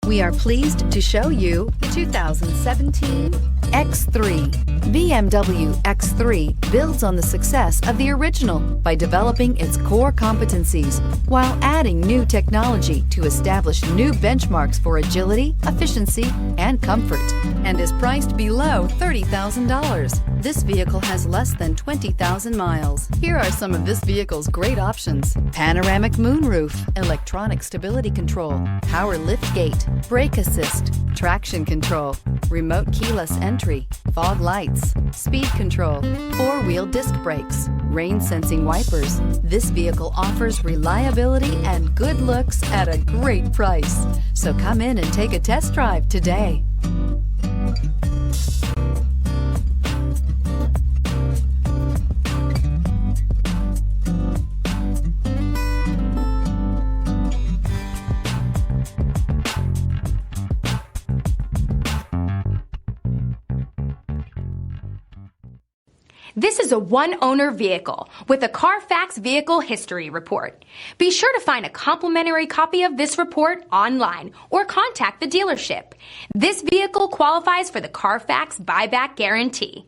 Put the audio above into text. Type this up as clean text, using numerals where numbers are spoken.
We are pleased to show you the 2017 X3. BMW X3 builds on the success of the original by developing its core competencies while adding new technology to establish new benchmarks for agility, efficiency, and comfort, and is priced below $30,000. This vehicle has less than 20,000 miles. Here are some of this vehicle's great options: panoramic moonroof, electronic stability control, power liftgate, brake assist, traction control, remote keyless entry, fog lights, speed control, four-wheel disc brakes, rain-sensing wipers. This vehicle offers reliability and good looks at a great price. So come in and take a test drive today. This is a one-owner vehicle with a Carfax Vehicle History Report. Be sure to find a complimentary copy of this report online or contact the dealership. This vehicle qualifies for the Carfax Buyback Guarantee.